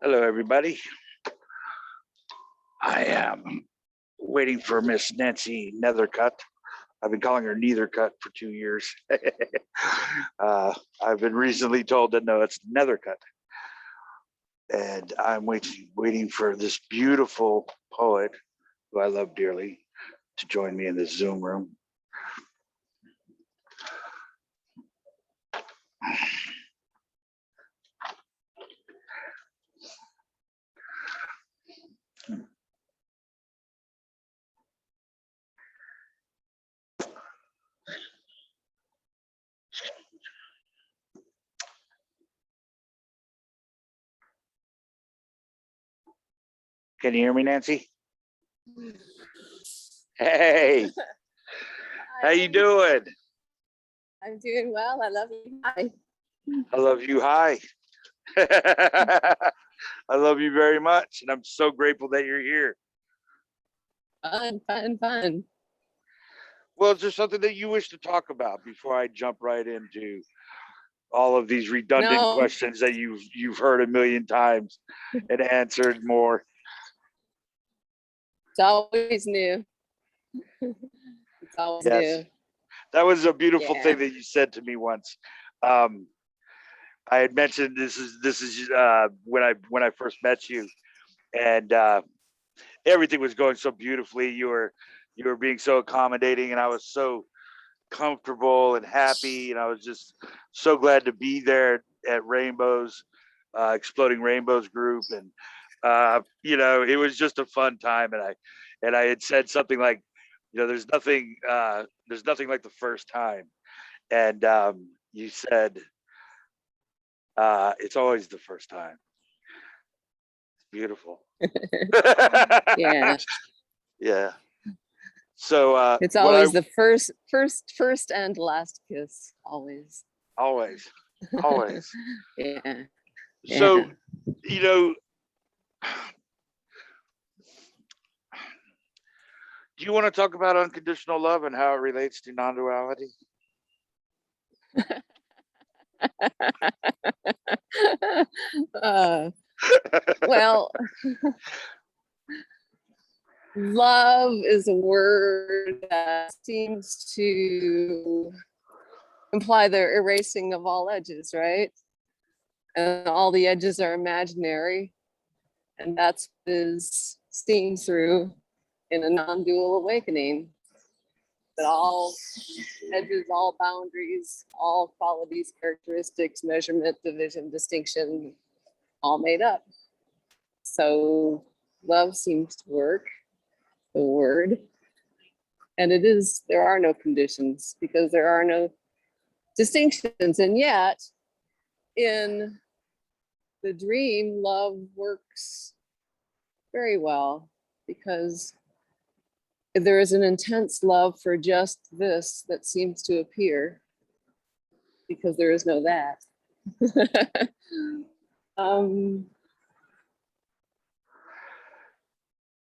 Hello, everybody. I am waiting for Miss Nancy Nethercut. I've been calling her Neithercut for 2 years. I've been recently told that no, it's Nethercut, and I'm waiting for this beautiful poet who I love dearly to join me in this Zoom room. Can you hear me, Nancy? Hey, how you doing? I'm doing well. I love you. Hi. I love you. Hi. I love you very much, and I'm so grateful that you're here. Fun. Well, is there something that you wish to talk about before I jump right into all of these redundant No, questions that you've heard a million times and answered more? it's always new. It's always Yes, new. that was a beautiful Yeah. thing that you said to me once. I had mentioned this is when I first met you, and everything was going so beautifully. You were being so accommodating, and I was so comfortable and happy, and I was just so glad to be there at Rainbows, Exploding Rainbows group, and it was just a fun time. And I had said something like, there's nothing like the first time, and you said, it's always the first time. It's beautiful. Yeah. Yeah. So It's what I always the first and last kiss. Always. always, Yeah. so Yeah. you know do you want to talk about unconditional love and how it relates to non-duality? uh, well, love is a word that seems to imply the erasing of all edges, right? And all the edges are imaginary. And that's what is seen through in a non-dual awakening. That all edges, all boundaries, all qualities, characteristics, measurement, division, distinction, all made up. So love seems to work, the word. And there are no conditions because there are no distinctions. And yet, in the dream, love works very well because there is an intense love for just this that seems to appear because there is no that. And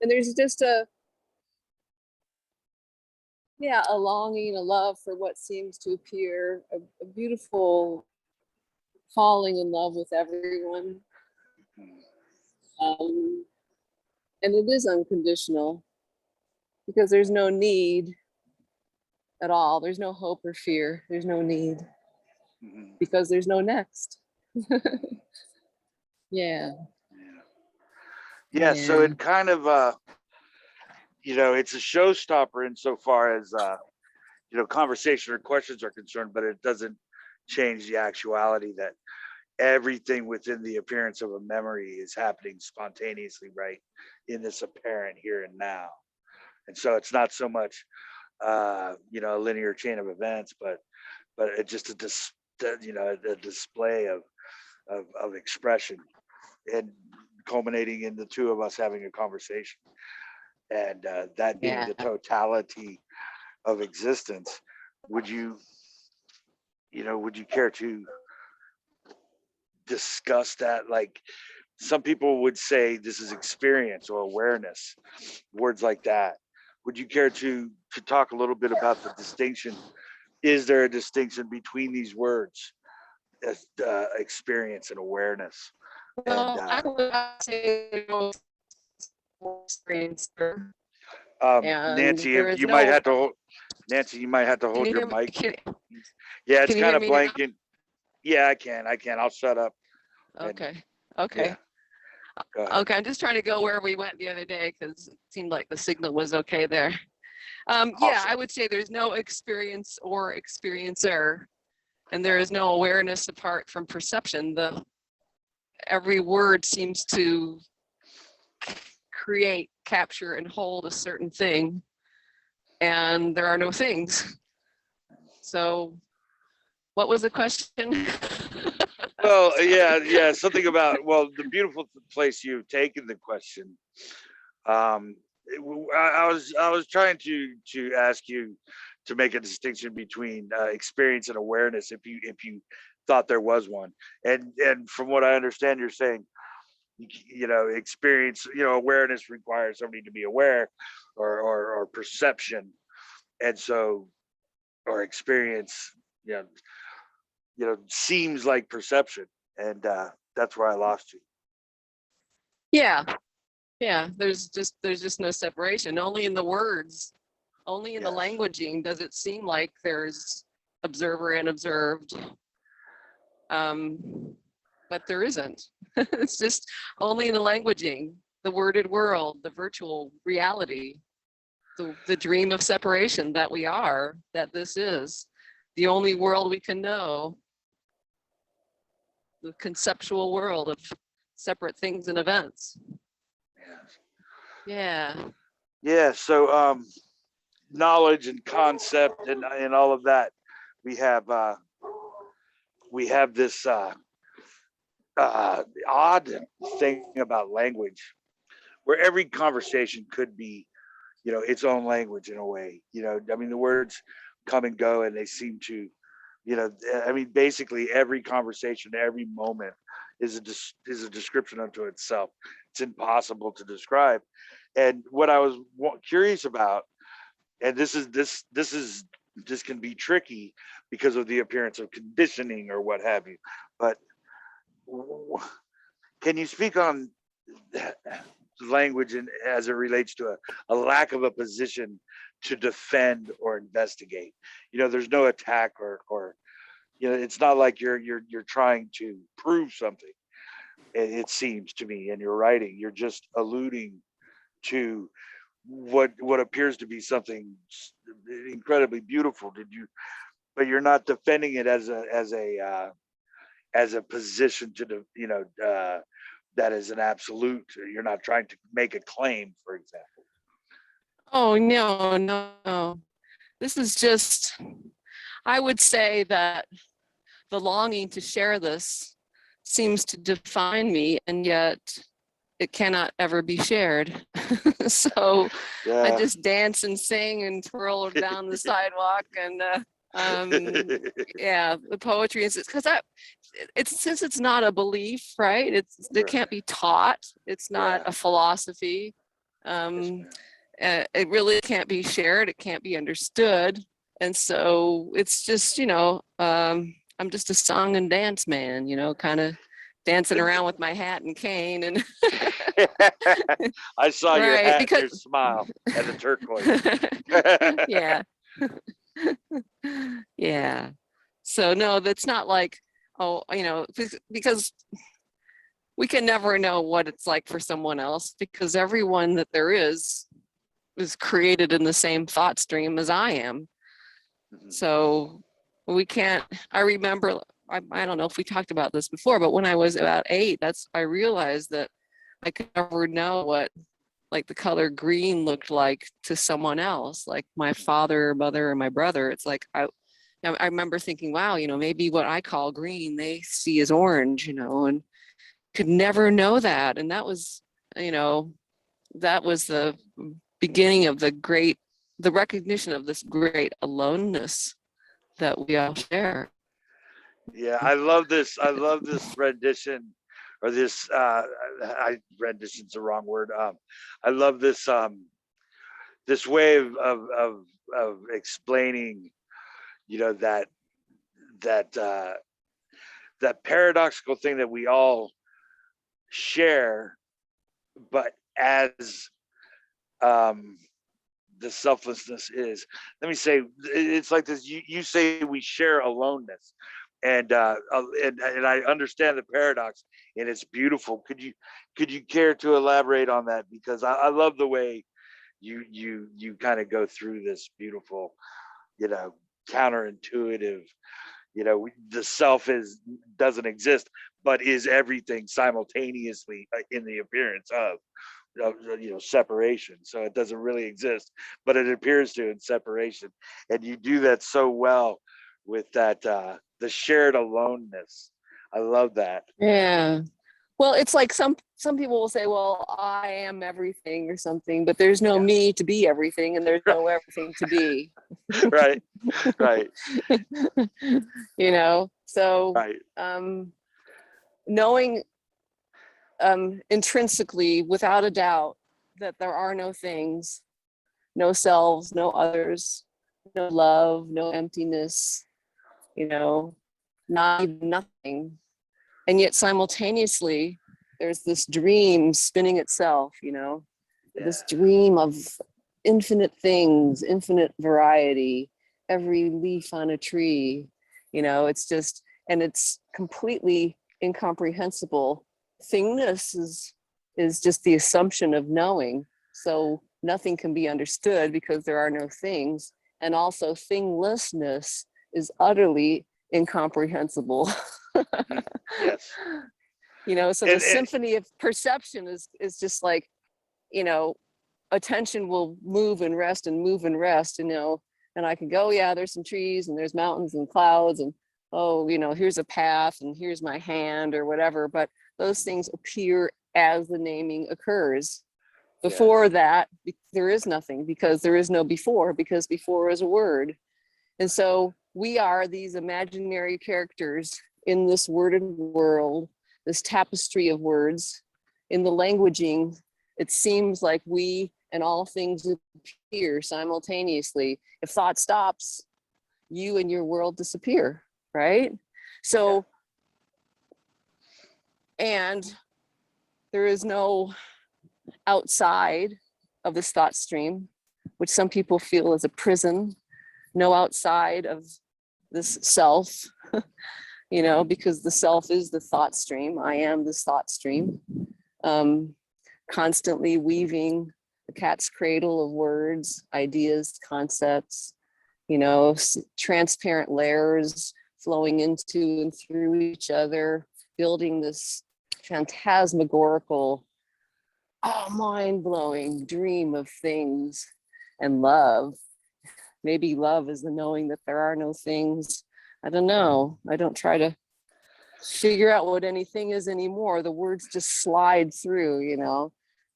there's just a longing, a love for what seems to appear, a beautiful falling in love with everyone. And it is unconditional because there's no need at all. There's no hope or fear. There's no need because there's no next. Yeah. Yeah, so it kind of it's a showstopper insofar as conversation or questions are concerned, but it doesn't change the actuality that everything within the appearance of a memory is happening spontaneously right in this apparent here and now. And so it's not so much a linear chain of events, but it's just a display of expression and culminating in the two of us having a conversation, and that being the totality of existence. Would you care to discuss that? Like, some people would say this is experience or awareness, words like that. Would you care to talk a little bit about the distinction? Is there a distinction between these words, as experience and awareness? And Well, I would say experiencer, and Nancy, there is you might no. have to hold, Nancy, you might have to Can hold you your hear me? mic. Yeah, it's Can you kind hear of me now? blanking. Yeah, I can. I'll shut up. And Okay. yeah, Okay. go ahead. Okay. I'm just trying to go where we went the other day because it seemed like the signal was okay there. Yeah, Awesome. I would say there's no experience or experiencer, and there is no awareness apart from perception. Every word seems to create, capture, and hold a certain thing, and there are no things. So, what was the question? Well, yeah, something about, well, the beautiful place you've taken the question. I was trying to ask you to make a distinction between experience and awareness, if you thought there was one. And from what I understand, you're saying, you know, experience, you know, awareness requires somebody to be aware, or perception, and so, or experience, you know, seems like perception, and that's where I lost you. Yeah, yeah. There's just no separation. Only in the words, only in the Yes. languaging does it seem like there's observer and observed. But there isn't. It's just only in the languaging, the worded world, the virtual reality, the dream of separation that we are, that this is the only world we can know, the conceptual world of separate things and events. Yes. Yeah. Yeah. So knowledge and concept and all of that. We have this odd thing about language, where every conversation could be, you know, its own language in a way. You know, I mean, the words come and go, and they seem to, you know, I mean, basically every conversation, every moment is a description unto itself. It's impossible to describe. And what I was curious about, and this can be tricky because of the appearance of conditioning or what have you, but can you speak on language, and as it relates to a lack of a position to defend or investigate? You know, there's no attack, or you know, it's not like you're trying to prove something. It seems to me in your writing, you're just alluding to what appears to be something incredibly beautiful. But you're not defending it as a position you know, that is an absolute. You're not trying to make a claim, for example. Oh, no, no, no. This is just, I would say that the longing to share this seems to define me, and yet it cannot ever be shared. So I Yeah. just dance and sing and twirl down the sidewalk, and yeah, the poetry is because it's since it's not a belief, right? It can't be taught. It's not Yeah. a philosophy. Yes, Um, ma'am. it really can't be shared. It can't be understood, and so it's just, I'm just a song and dance man, kind of dancing around with my hat and cane and I saw your right, hat and your because smile and the turquoise. yeah. Yeah. So no, that's not like, oh, because we can never know what it's like for someone else, because everyone that there is created in the same thought stream as I am. So we can't, I remember, I don't know if we talked about this before, but when I was about 8, I realized that I could never know what like the color green looked like to someone else, like my father, mother, or my brother. It's like I remember thinking, wow, maybe what I call green, they see as orange, and could never know that. And you know, that was the beginning of the recognition of this great aloneness that we all share. Yeah, I love this. I love this rendition, or this. Rendition's the wrong word. I love this. This way of explaining. You know, that that paradoxical thing that we all share, but as the selflessness is. Let me say, it's like this. You say we share aloneness, and I understand the paradox, and it's beautiful. Could you care to elaborate on that? Because I love the way you kind of go through this beautiful, counterintuitive. The self doesn't exist, but is everything simultaneously in the appearance of separation. So it doesn't really exist, but it appears to in separation. And you do that so well with that the shared aloneness. I love that. Yeah. Well, it's like some people will say, well, I am everything or something, but there's no me to be everything, and there's no everything to be. Right. Right. So Right. Knowing intrinsically, without a doubt, that there are no things, no selves, no others, no love, no emptiness, not even nothing. And yet simultaneously, there's this dream spinning itself, this dream of infinite things, infinite variety, every leaf on a tree, it's just, and it's completely incomprehensible. Thingness is just the assumption of knowing. So nothing can be understood because there are no things. And also thinglessness is utterly incomprehensible. Yes. So the symphony of perception is just like, attention will move and rest and move and rest, and I can go, yeah, there's some trees and there's mountains and clouds and, oh, here's a path and here's my hand or whatever. But those things appear as the naming occurs. Before that, there is nothing, because there is no before, because before is a word. And so we are these imaginary characters in this worded world, this tapestry of words. In the languaging, it seems like we and all things appear simultaneously. If thought stops, you and your world disappear, right? So, and there is no outside of this thought stream, which some people feel is a prison, no outside of this self, because the self is the thought stream. I am this thought stream, constantly weaving the cat's cradle of words, ideas, concepts, transparent layers flowing into and through each other, building this phantasmagorical, mind-blowing dream of things. And love, maybe love is the knowing that there are no things. I don't know. I don't try to figure out what anything is anymore. The words just slide through,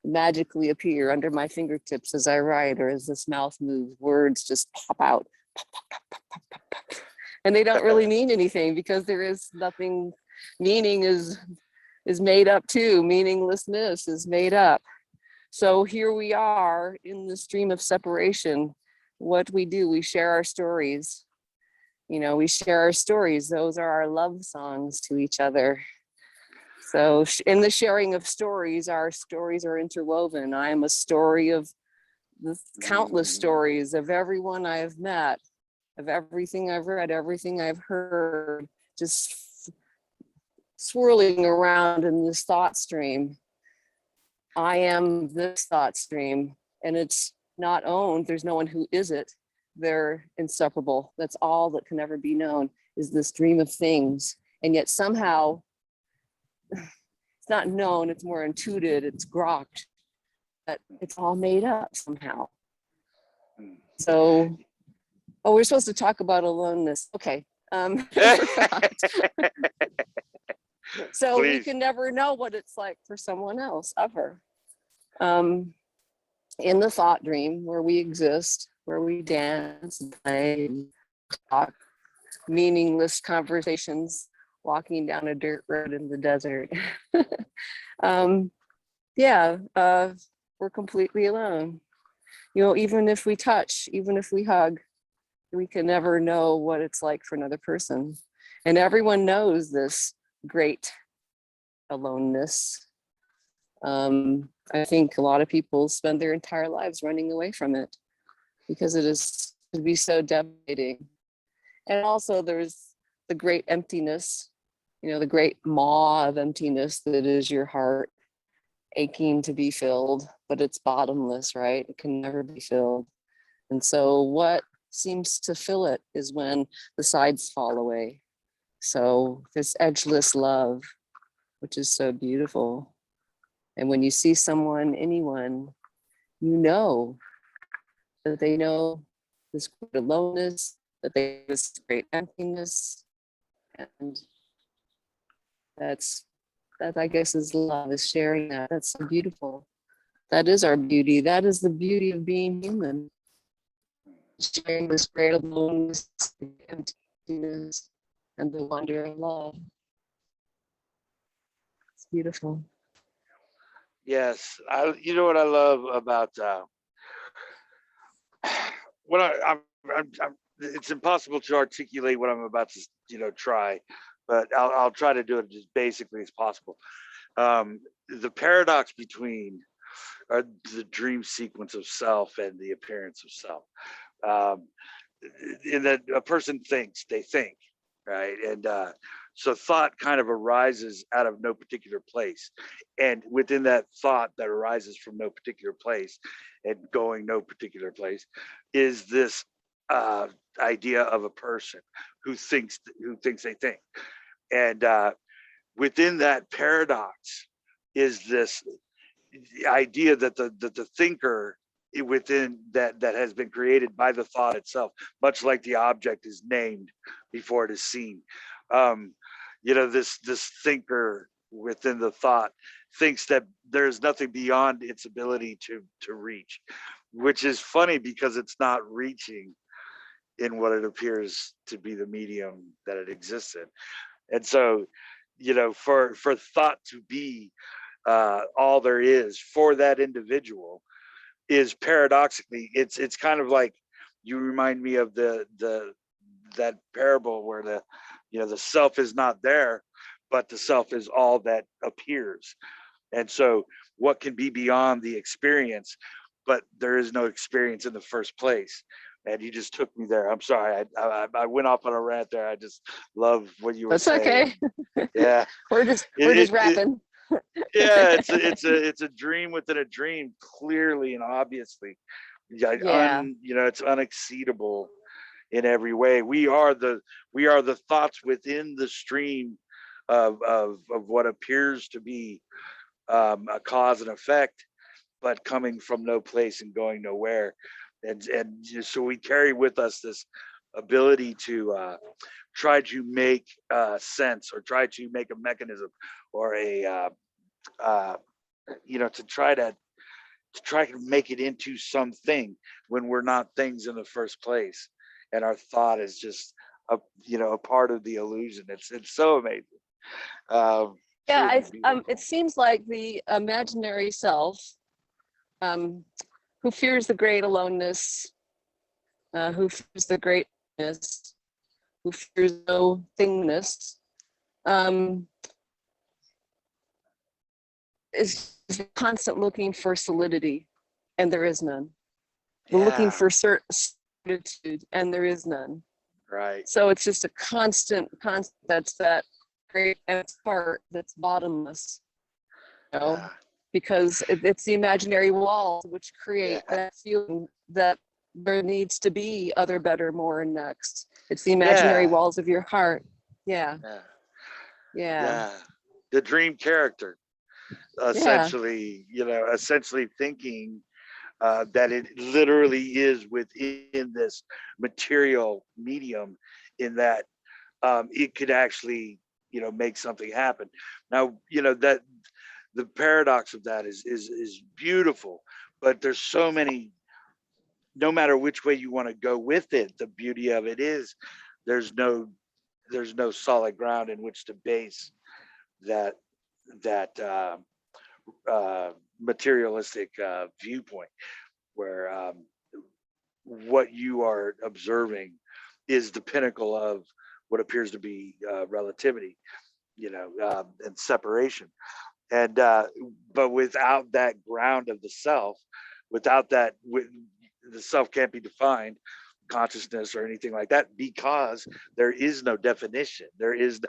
magically appear under my fingertips as I write, or as this mouth moves. Words just pop out, pop, pop, pop, pop, pop, pop, pop. And they don't really mean anything, because there is nothing. Meaning is made up too. Meaninglessness is made up. So here we are in the stream of separation. What we do, we share our stories. We share our stories. Those are our love songs to each other. So in the sharing of stories, our stories are interwoven. I am a story of the countless stories of everyone I have met, of everything I've read, everything I've heard, just swirling around in this thought stream. I am this thought stream, and it's not owned. There's no one who is it. They're inseparable. That's all that can ever be known, is this dream of things. And yet somehow it's not known, it's more intuited, it's grokked, but it's all made up somehow. So, we're supposed to talk about aloneness. Okay. So please. We can never know what it's like for someone else, ever. In the thought dream, where we exist, where we dance and play and talk, meaningless conversations, walking down a dirt road in the desert. We're completely alone. Even if we touch, even if we hug, we can never know what it's like for another person. And everyone knows this great aloneness. I think a lot of people spend their entire lives running away from it because could be so devastating. And also there's the great emptiness, the great maw of emptiness that is your heart aching to be filled, but it's bottomless, right? It can never be filled. And so what seems to fill it is when the sides fall away. So this edgeless love, which is so beautiful. And when you see someone, anyone, you know that they know this great aloneness, that they have this great emptiness. And that I guess is love, is sharing that. That's so beautiful. That is our beauty. That is the beauty of being human. Sharing this great aloneness, the emptiness, and the wonder of love. It's beautiful. Yes, you know what I love about what it's impossible to articulate what I'm about to try, but I'll try to do it as basically as possible. The paradox between the dream sequence of self and the appearance of self, in that a person thinks they think, right? And so thought kind of arises out of no particular place, and within that thought that arises from no particular place and going no particular place is this idea of a person who thinks they think. And within that paradox is this idea that the thinker within that has been created by the thought itself, much like the object is named before it is seen. This thinker within the thought thinks that there's nothing beyond its ability to reach, which is funny because it's not reaching in what it appears to be the medium that it exists in. And so, for thought to be all there is for that individual is paradoxically, it's kind of like, you remind me of that parable where the self is not there, but the self is all that appears. And so what can be beyond the experience, but there is no experience in the first place. And you just took me there. I'm sorry. I went off on a rant there. I just love what you were That's saying. okay. Yeah. we're just rapping. Yeah, it's a dream within a dream, clearly and obviously. Yeah, Yeah. it's unexceedable in every way. We are the thoughts within the stream of what appears to be a cause and effect, but coming from no place and going nowhere. And so we carry with us this ability to try to make sense, or try to make a mechanism, or a to try to make it into something when we're not things in the first place, and our thought is just a part of the illusion. It's so amazing. Yeah, Truly beautiful. it seems like the imaginary self, who fears the great aloneness, who fears the greatness, who fears no thingness, is constant looking for solidity, and there is none. We're looking for certitude, and there is none. Right. So it's just a constant. That's that great part that's bottomless. Because it's the imaginary walls which create that feeling that there needs to be other, better, more, and next. It's the imaginary walls of your heart. Yeah. The dream character, essentially, essentially thinking that it literally is within this material medium, in that it could actually make something happen. Now, that the paradox of that is beautiful, but there's so many, no matter which way you want to go with it, the beauty of it is there's no solid ground in which to base that materialistic viewpoint, where what you are observing is the pinnacle of what appears to be relativity, and separation. And but without that ground of the self, without that, the self can't be defined, consciousness or anything like that, because there is no definition. There is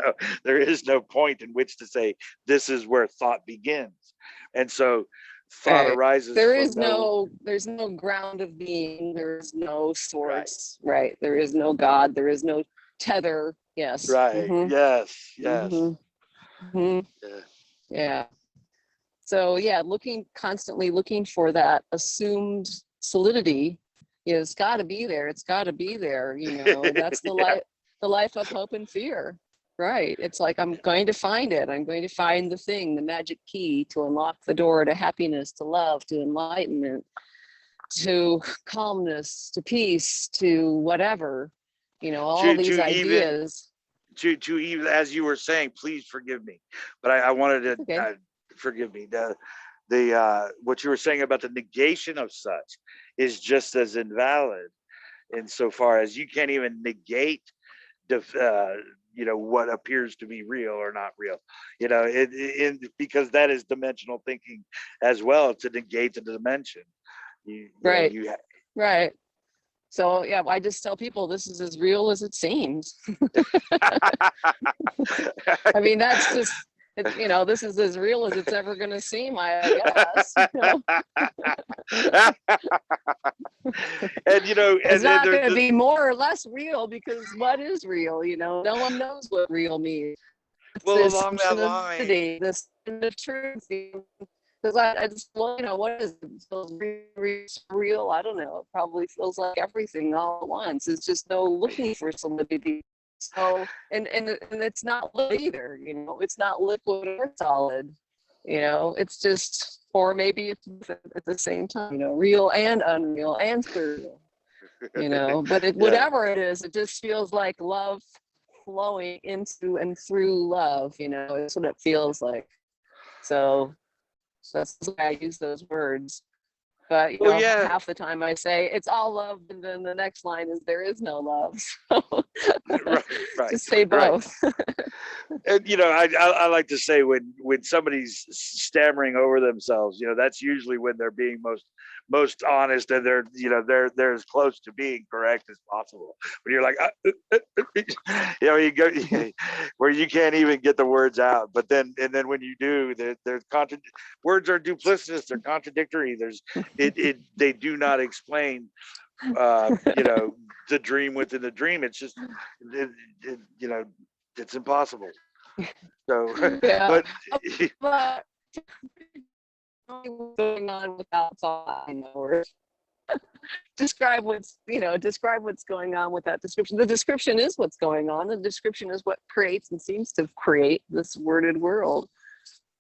no point in which to say this is where thought begins. And so thought Right. arises There from is no, there's no ground of being. There's no right, source. Right. There is no God. There is no tether. Yes. right, Mm-hmm. yes, yes, Mm-hmm. Mm-hmm. yeah. Yeah. So yeah, constantly looking for that assumed solidity is got to be there. It's got to be there. That's Yeah, the life of hope and fear. Right. It's like I'm going to find it. I'm going to find the thing, the magic key to unlock the door to happiness, to love, to enlightenment, to calmness, to peace, to whatever. All these to even ideas. to even, as you were saying, please forgive me, but I wanted to Okay. forgive me. The what you were saying about the negation of such is just as invalid insofar as you can't even negate what appears to be real or not real. Because that is dimensional thinking as well, to negate the dimension. Right. You Right. So yeah, I just tell people this is as real as it seems. I mean, that's just this is as real as it's ever going to seem, I guess. and It's and not there's going to be more or less real because what is real? No one knows what real means. It's the well, along that assumption of line, identity, this the truth. Because I just, what is it? It feels real? I don't know. It probably feels like everything all at once. It's just no looking for solidity. So, and it's not either. It's not liquid or solid. It's just, or maybe it's at the same time. Real and unreal and surreal. But yeah, whatever it is, it just feels like love flowing into and through love. It's what it feels like. So that's why I use those words. But well, yeah, half the time I say it's all love, and then the next line is there is no love. right, So right, just say right. both. And I like to say, when somebody's stammering over themselves, that's usually when they're being most honest, and they're as close to being correct as possible. When you're like you go where you can't even get the words out, but then when you do, there's words are duplicitous, they're contradictory, they do not explain the dream within the dream. It's just it, it's impossible. So, Yeah. but But what's going on without thought, or describe what's going on with that description. The description is what's going on. The description is what creates and seems to create this worded world.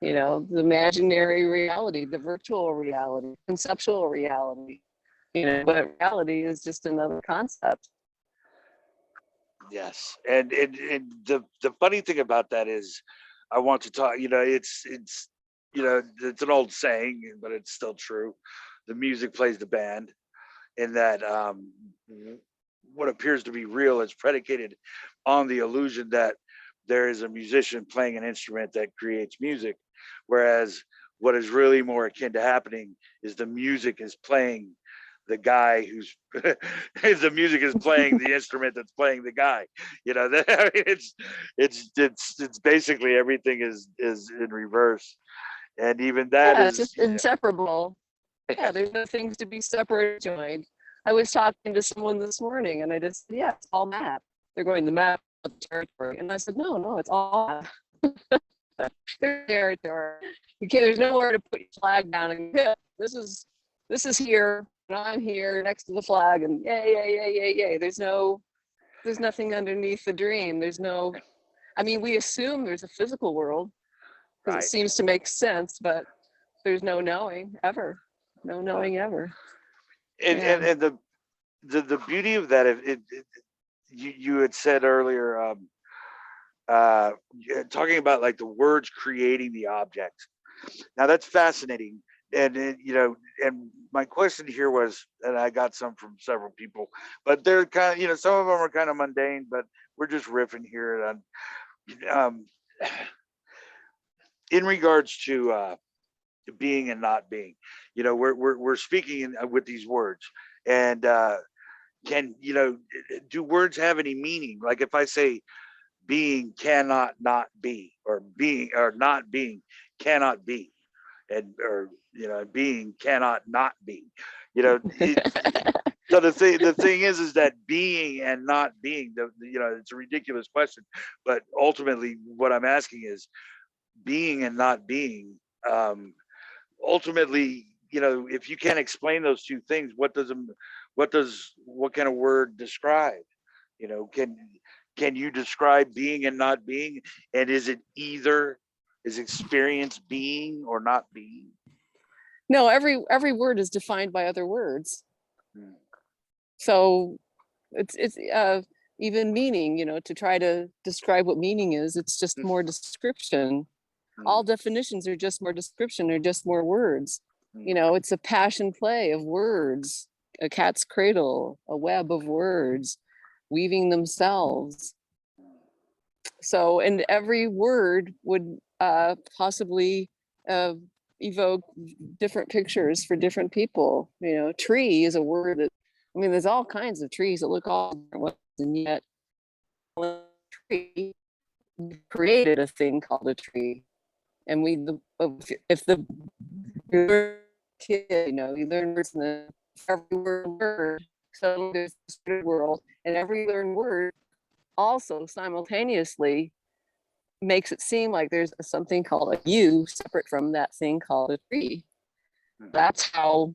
The imaginary reality, the virtual reality, conceptual reality. But reality is just another concept. yes, and the funny thing about that is, I want to talk. It's an old saying, but it's still true. The music plays the band, in that what appears to be real is predicated on the illusion that there is a musician playing an instrument that creates music, whereas what is really more akin to happening is the music is playing the guy who's the music is playing the instrument that's playing the guy. I mean, it's basically everything is in reverse, and even that Yeah, it's is just inseparable. Yeah, there's no things to be separate, joined. I was talking to someone this morning and I just said, yeah, it's all map. They're going the map of the territory. And I said, no, it's all map. Territory. There's nowhere to put your flag down and yeah, this is here and I'm here next to the flag and yay. There's nothing underneath the dream. We assume there's a physical world because it right. seems to make sense, but there's no knowing ever. No knowing ever. and Yeah. and, and the beauty of that, you had said earlier, uh talking about like the words creating the object. Now that's fascinating. And my question here was, and I got some from several people, but they're kind of, some of them are kind of mundane, but we're just riffing here on, um in regards to being and not being, you know, we're speaking with these words, and can, you know, do words have any meaning? Like if I say being cannot not be, or being or not being cannot be, and or you know, being cannot not be, you know, so the thing is that being and not being, you know, it's a ridiculous question, but ultimately what I'm asking is being and not being. Ultimately, you know, if you can't explain those two things, what kind of word describe? You know, can you describe being and not being? And is it either, is experience being or not being? No, every word is defined by other words. Hmm. So it's even meaning, you know, to try to describe what meaning is, it's just more description. All definitions are just more description, or just more words. You know, it's a passion play of words, a cat's cradle, a web of words weaving themselves. So, and every word would possibly evoke different pictures for different people. You know, tree is a word that, I mean, there's all kinds of trees that look all different ways, and yet tree created a thing called a tree. And if the kid, you know, you learn words in the every word. So there's this world, and every learned word also simultaneously makes it seem like there's something called a you separate from that thing called a tree. That's how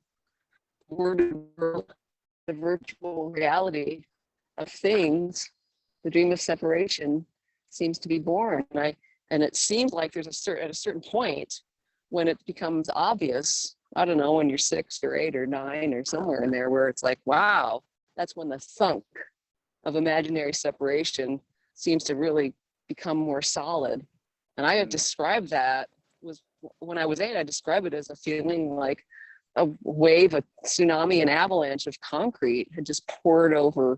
word world, the virtual reality of things, the dream of separation, seems to be born. And it seems like there's at a certain point when it becomes obvious. I don't know, when you're 6 or 8 or 9 or somewhere in there, where it's like, wow, that's when the thunk of imaginary separation seems to really become more solid. And I have described that, was when I was 8, I described it as a feeling like a wave, a tsunami, an avalanche of concrete had just poured over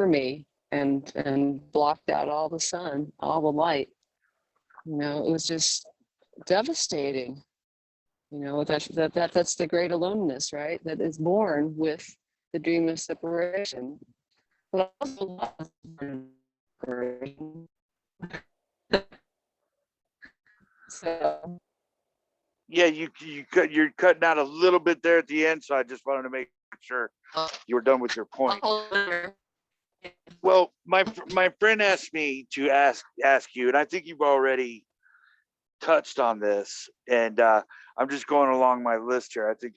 me and blocked out all the sun, all the light. You know, it was just devastating. You know, that's the great aloneness, right? That is born with the dream of separation. But also love is born of separation. So Yeah, you're cutting out a little bit there at the end, so I just wanted to make sure you were done with your point. Well, my friend asked me to ask you, and I think you've already touched on this, and I'm just going along my list here. I think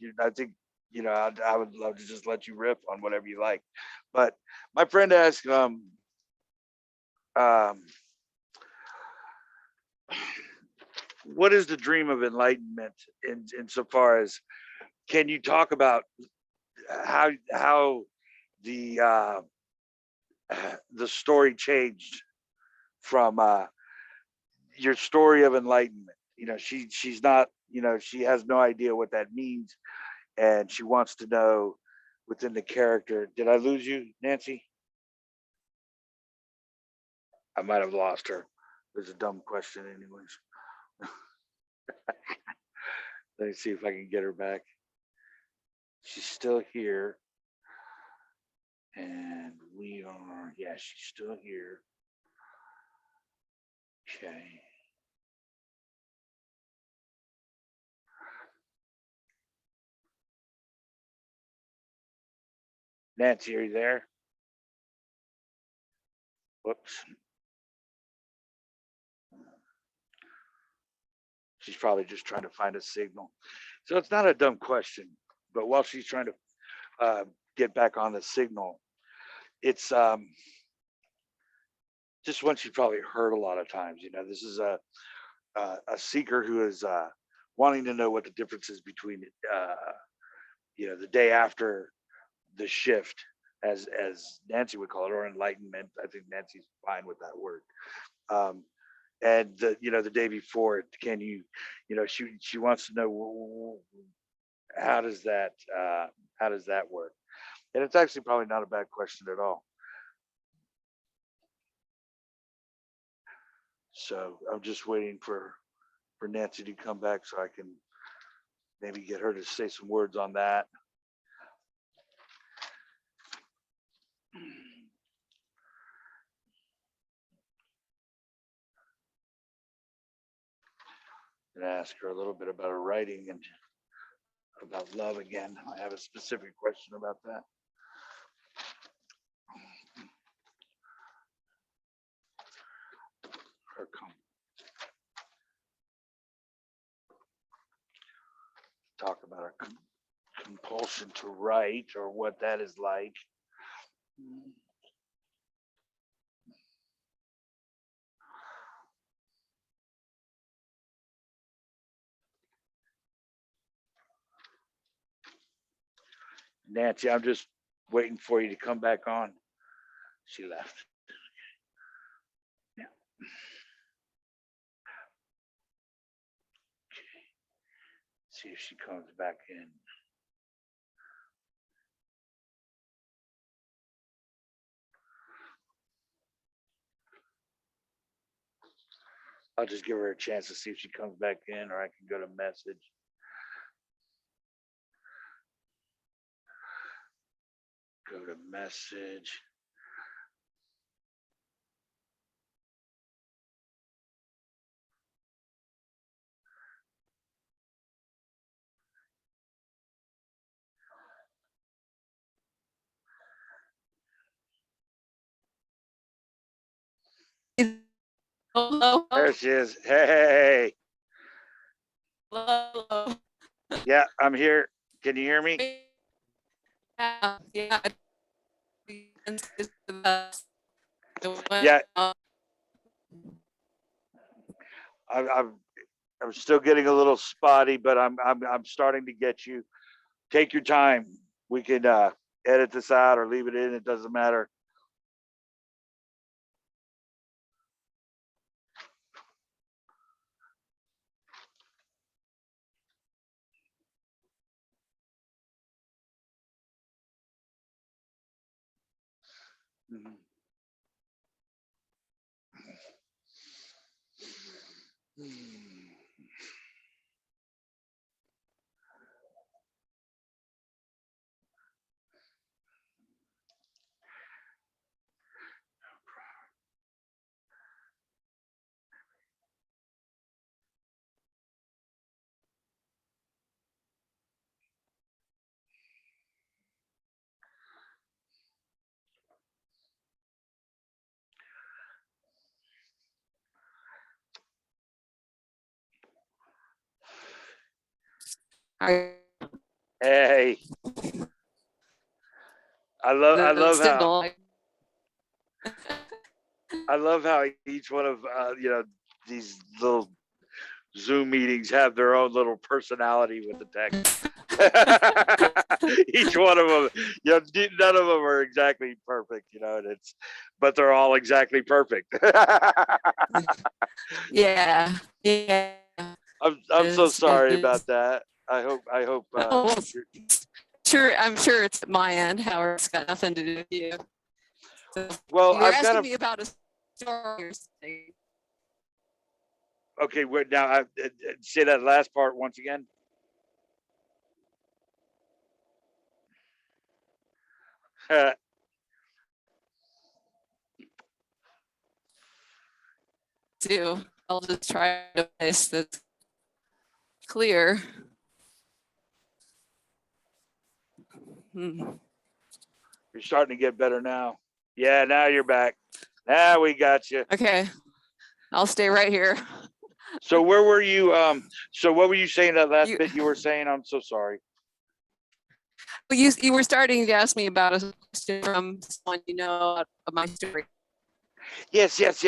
you know, I would love to just let you rip on whatever you like, but my friend asked, um, what is the dream of enlightenment insofar as, can you talk about how the story changed from your story of enlightenment? You know, she's not, you know, she has no idea what that means, and she wants to know within the character. Did I lose you, Nancy? I might have lost her. It was a dumb question anyways. Let me see if I can get her back. She's still here. And we are, yeah, she's still here. Okay. Nancy, are you there? Whoops. She's probably just trying to find a signal. So it's not a dumb question, but while she's trying to get back on the signal, it's just one she's probably heard a lot of times. You know, this is a seeker who is wanting to know what the difference is between you know, the day after the shift, as Nancy would call it, or enlightenment. I think Nancy's fine with that word. Um, and the, you know, the day before it, can you, you know, she wants to know, how does that work? And it's actually probably not a bad question at all. So I'm just waiting for Nancy to come back so I can maybe get her to say some words on that. And ask her a little bit about her writing and about love again. I have a specific question about that. Her talk about her compulsion to write or what that is like. Nancy, I'm just waiting for you to come back on. She left. Yeah. Okay. See if she comes back in. I'll just give her a chance to see if she comes back in, or I can go to message. Go to message. Hello. There she is. Hey. Hello. Yeah, I'm here. Can you hear me? Yeah. Yeah. I'm still getting a little spotty, but I'm starting to get you. Take your time. We can edit this out or leave it in. It doesn't matter. Mm-hmm. Hey, I love how each one of these little Zoom meetings have their own little personality with the text. Each one of them, none of them are exactly perfect, but they're all exactly perfect. Yeah. I'm so sorry about that. I hope. I'm sure it's at my end. Howard, it's got nothing to do with you. So well, you're asking me about a story or something. Okay, wait, now say that last part once again. I'll just try to place that's clear. You're starting to get better now. Yeah, now you're back. Now we got you. Okay, I'll stay right here. So where were you? So what were you saying that last bit you were saying? I'm so sorry. Well, you were starting to ask me about a question from someone of my story. Yes. Yes,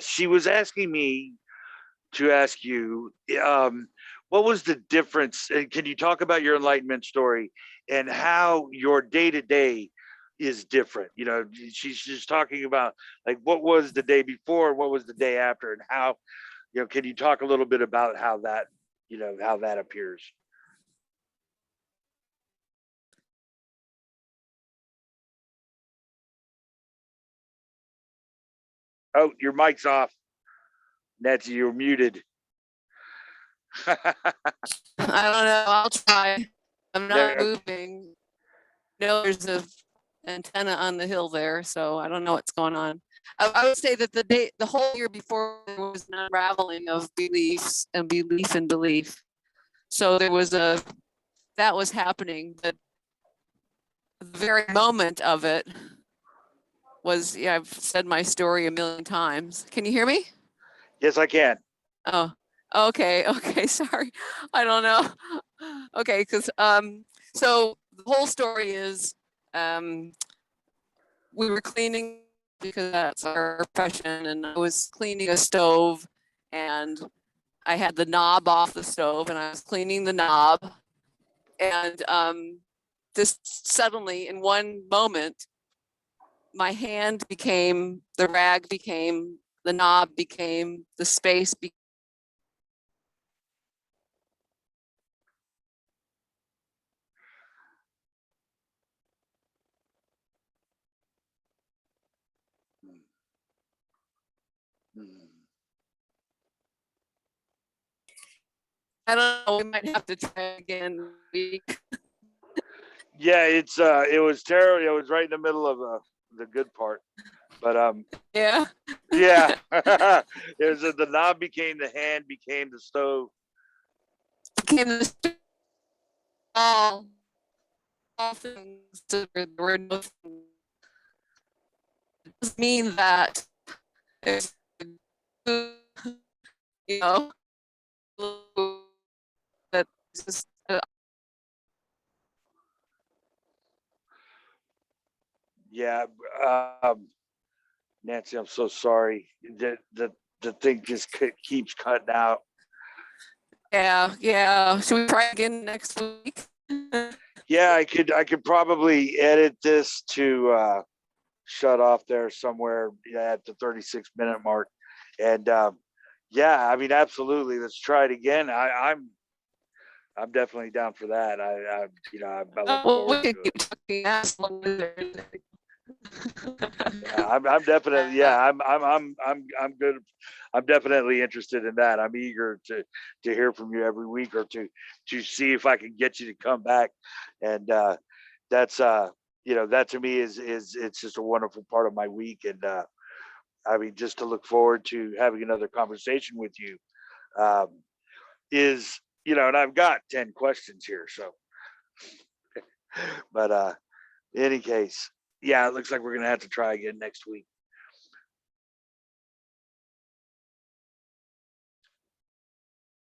she was asking me to ask you, what was the difference? Can you talk about your enlightenment story and how your day-to-day is different? She's just talking about like what was the day before, what was the day after, and how, can you talk a little bit about how that, how that appears? Oh, your mic's off. Nancy, you're muted. I don't know. I'll try. I'm not There, moving. No, there's a antenna on the hill there, so I don't know what's going on. I would say that the whole year before, there was an unraveling of beliefs and belief. So there was that was happening, but the very moment of it was, yeah, I've said my story a million times. Can you hear me? yes, I can. Oh, okay, sorry. I don't know. Okay, because so the whole story is we were cleaning because that's our profession, and I was cleaning a stove, and I had the knob off the stove, and I was cleaning the knob, and just suddenly in one moment, my hand became the rag, became the knob, became the space. I don't know. We might have to try again. Yeah, it was terrible. It was right in the middle of the good part, but Yeah. yeah, it was the knob became the hand, became the stove. Became the all things. There were no things. It doesn't mean that it's, you know, that just Yeah, um, Nancy, I'm so sorry. The thing just keeps cutting out. yeah. Should we try again next week? Yeah, I could probably edit this to shut off there somewhere at the 36-minute mark, and yeah, I mean, absolutely. Let's try it again. I'm definitely down for that. I look Well, we forward could to it. keep talking as long as Yeah, I'm definitely, yeah, I'm good. I'm definitely interested in that. I'm eager to hear from you every week, or to see if I can get you to come back. And that's that to me is it's just a wonderful part of my week. And I mean, just to look forward to having another conversation with you um, is, and I've got 10 questions here. So, but in any case, yeah, it looks like we're gonna have to try again next week.